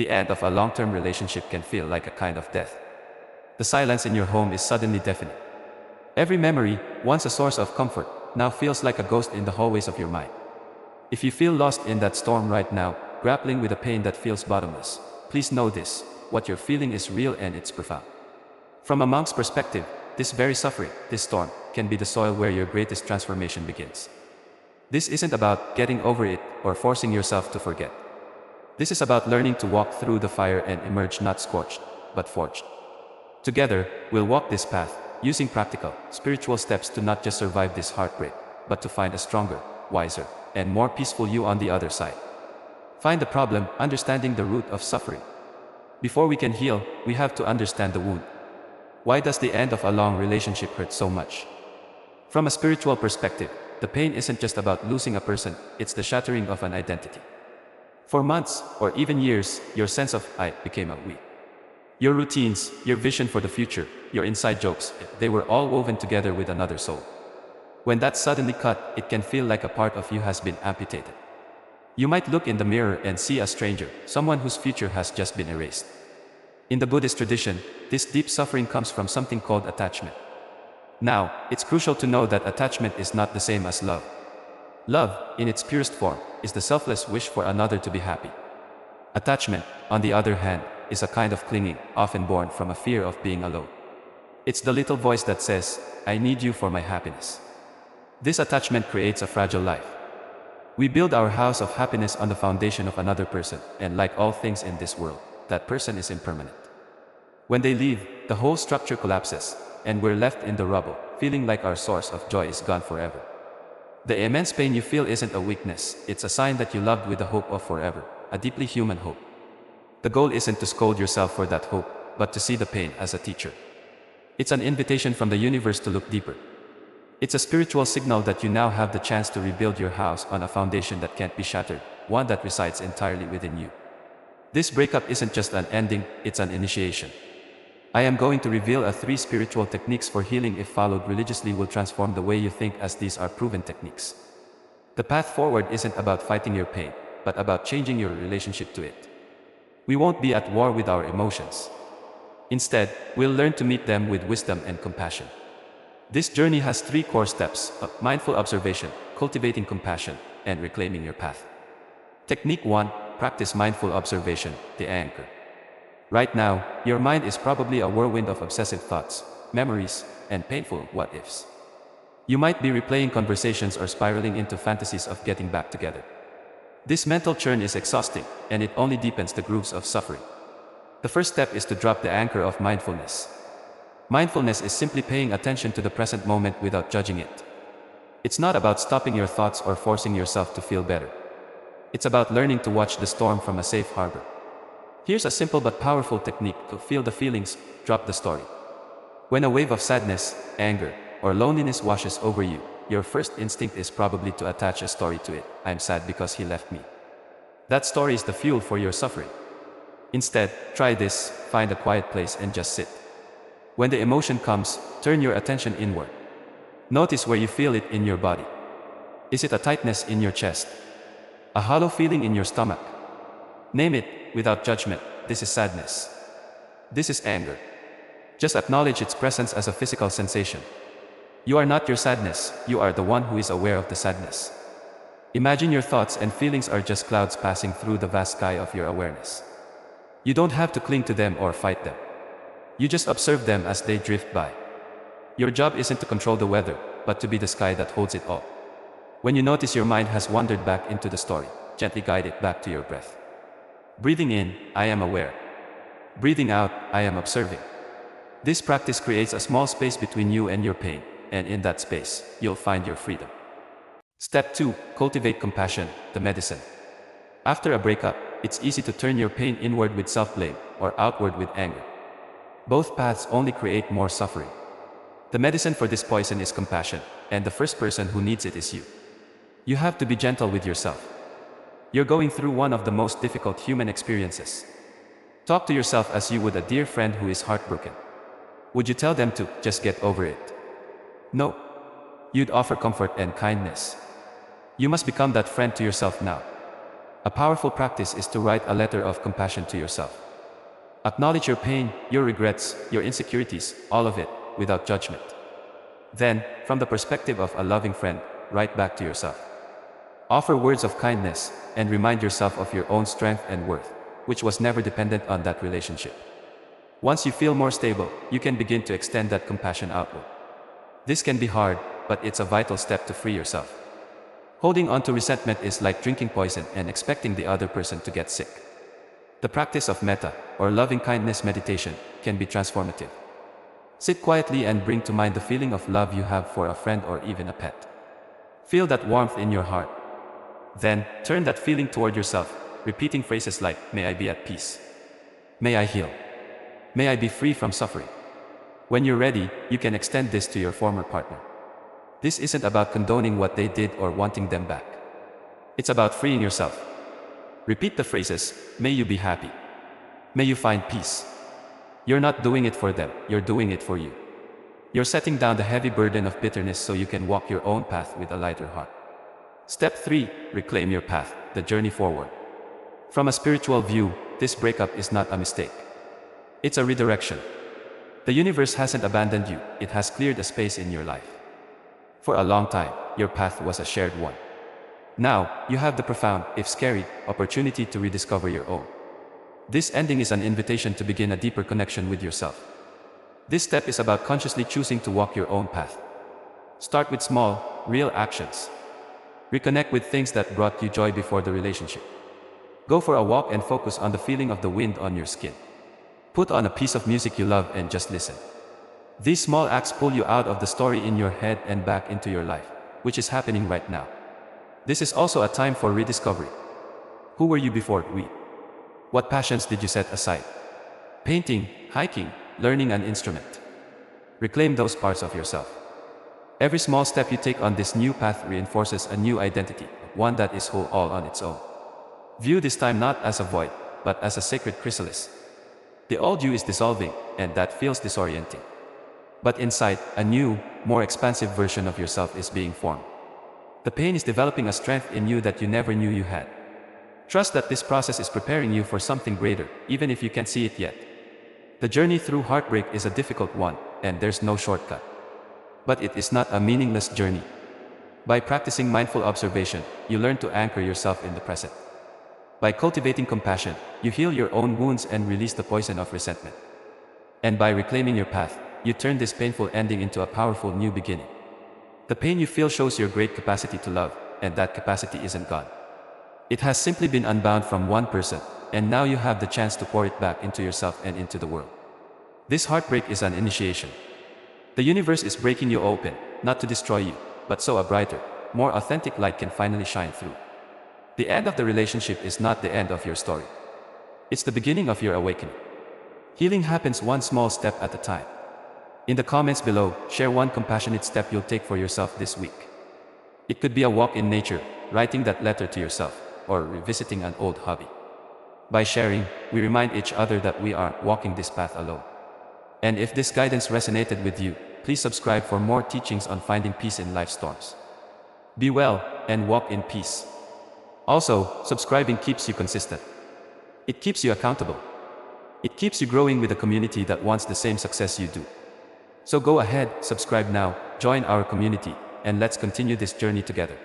The end of a long-term relationship can feel like a kind of death. The silence in your home is suddenly deafening. Every memory, once a source of comfort, now feels like a ghost in the hallways of your mind. If you feel lost in that storm right now, grappling with a pain that feels bottomless, please know this: what you're feeling is real and it's profound. From a monk's perspective, this very suffering, this storm, can be the soil where your greatest transformation begins. This isn't about getting over it or forcing yourself to forget. This is about learning to walk through the fire and emerge not scorched, but forged. Together, we'll walk this path, using practical, spiritual steps to not just survive this heartbreak, but to find a stronger, wiser, and more peaceful you on the other side. Find the problem, understanding the root of suffering. Before we can heal, we have to understand the wound. Why does the end of a long relationship hurt so much? From a spiritual perspective, the pain isn't just about losing a person, it's the shattering of an identity. For months, or even years, your sense of I became a we. Your routines, your vision for the future, your inside jokes, they were all woven together with another soul. When that's suddenly cut, it can feel like a part of you has been amputated. You might look in the mirror and see a stranger, someone whose future has just been erased. In the Buddhist tradition, this deep suffering comes from something called attachment. Now, it's crucial to know that attachment is not the same as love. Love, in its purest form, is the selfless wish for another to be happy. Attachment, on the other hand, is a kind of clinging, often born from a fear of being alone. It's the little voice that says, I need you for my happiness. This attachment creates a fragile life. We build our house of happiness on the foundation of another person, and like all things in this world, that person is impermanent. When they leave, the whole structure collapses, and we're left in the rubble, feeling like our source of joy is gone forever. The immense pain you feel isn't a weakness, it's a sign that you loved with the hope of forever, a deeply human hope. The goal isn't to scold yourself for that hope, but to see the pain as a teacher. It's an invitation from the universe to look deeper. It's a spiritual signal that you now have the chance to rebuild your house on a foundation that can't be shattered, one that resides entirely within you. This breakup isn't just an ending, it's an initiation. I am going to reveal 3 spiritual techniques for healing if followed religiously will transform the way you think, as these are proven techniques. The path forward isn't about fighting your pain, but about changing your relationship to it. We won't be at war with our emotions. Instead, we'll learn to meet them with wisdom and compassion. This journey has 3 core steps: mindful observation, cultivating compassion, and reclaiming your path. Technique 1. Practice mindful observation, the anchor. Right now, your mind is probably a whirlwind of obsessive thoughts, memories, and painful what-ifs. You might be replaying conversations or spiraling into fantasies of getting back together. This mental churn is exhausting, and it only deepens the grooves of suffering. The first step is to drop the anchor of mindfulness. Mindfulness is simply paying attention to the present moment without judging it. It's not about stopping your thoughts or forcing yourself to feel better. It's about learning to watch the storm from a safe harbor. Here's a simple but powerful technique to feel the feelings, drop the story. When a wave of sadness, anger, or loneliness washes over you, your first instinct is probably to attach a story to it. I'm sad because he left me. That story is the fuel for your suffering. Instead, try this: find a quiet place and just sit. When the emotion comes, turn your attention inward. Notice where you feel it in your body. Is it a tightness in your chest? A hollow feeling in your stomach? Name it, without judgment. This is sadness. This is anger. Just acknowledge its presence as a physical sensation. You are not your sadness, you are the one who is aware of the sadness. Imagine your thoughts and feelings are just clouds passing through the vast sky of your awareness. You don't have to cling to them or fight them. You just observe them as they drift by. Your job isn't to control the weather, but to be the sky that holds it all. When you notice your mind has wandered back into the story, gently guide it back to your breath. Breathing in, I am aware. Breathing out, I am observing. This practice creates a small space between you and your pain, and in that space, you'll find your freedom. Step 2. Cultivate compassion, the medicine. After a breakup, it's easy to turn your pain inward with self-blame, or outward with anger. Both paths only create more suffering. The medicine for this poison is compassion, and the first person who needs it is you. You have to be gentle with yourself. You're going through one of the most difficult human experiences. Talk to yourself as you would a dear friend who is heartbroken. Would you tell them to just get over it? No. You'd offer comfort and kindness. You must become that friend to yourself now. A powerful practice is to write a letter of compassion to yourself. Acknowledge your pain, your regrets, your insecurities, all of it, without judgment. Then, from the perspective of a loving friend, write back to yourself. Offer words of kindness, and remind yourself of your own strength and worth, which was never dependent on that relationship. Once you feel more stable, you can begin to extend that compassion outward. This can be hard, but it's a vital step to free yourself. Holding on to resentment is like drinking poison and expecting the other person to get sick. The practice of metta, or loving-kindness meditation, can be transformative. Sit quietly and bring to mind the feeling of love you have for a friend or even a pet. Feel that warmth in your heart. Then, turn that feeling toward yourself, repeating phrases like, "May I be at peace. May I heal. May I be free from suffering." When you're ready, you can extend this to your former partner. This isn't about condoning what they did or wanting them back. It's about freeing yourself. Repeat the phrases, "May you be happy. May you find peace." You're not doing it for them, you're doing it for you. You're setting down the heavy burden of bitterness so you can walk your own path with a lighter heart. Step 3. Reclaim your path, the journey forward. From a spiritual view, this breakup is not a mistake. It's a redirection. The universe hasn't abandoned you, it has cleared a space in your life. For a long time, your path was a shared one. Now, you have the profound, if scary, opportunity to rediscover your own. This ending is an invitation to begin a deeper connection with yourself. This step is about consciously choosing to walk your own path. Start with small, real actions. Reconnect with things that brought you joy before the relationship. Go for a walk and focus on the feeling of the wind on your skin. Put on a piece of music you love and just listen. These small acts pull you out of the story in your head and back into your life, which is happening right now. This is also a time for rediscovery. Who were you before we? What passions did you set aside? Painting, hiking, learning an instrument. Reclaim those parts of yourself. Every small step you take on this new path reinforces a new identity, one that is whole all on its own. View this time not as a void, but as a sacred chrysalis. The old you is dissolving, and that feels disorienting. But inside, a new, more expansive version of yourself is being formed. The pain is developing a strength in you that you never knew you had. Trust that this process is preparing you for something greater, even if you can't see it yet. The journey through heartbreak is a difficult one, and there's no shortcut. But it is not a meaningless journey. By practicing mindful observation, you learn to anchor yourself in the present. By cultivating compassion, you heal your own wounds and release the poison of resentment. And by reclaiming your path, you turn this painful ending into a powerful new beginning. The pain you feel shows your great capacity to love, and that capacity isn't gone. It has simply been unbound from one person, and now you have the chance to pour it back into yourself and into the world. This heartbreak is an initiation. The universe is breaking you open, not to destroy you, but so a brighter, more authentic light can finally shine through. The end of the relationship is not the end of your story. It's the beginning of your awakening. Healing happens one small step at a time. In the comments below, share one compassionate step you'll take for yourself this week. It could be a walk in nature, writing that letter to yourself, or revisiting an old hobby. By sharing, we remind each other that we aren't walking this path alone. And if this guidance resonated with you, please subscribe for more teachings on finding peace in life's storms. Be well, and walk in peace. Also, subscribing keeps you consistent. It keeps you accountable. It keeps you growing with a community that wants the same success you do. So go ahead, subscribe now, join our community, and let's continue this journey together.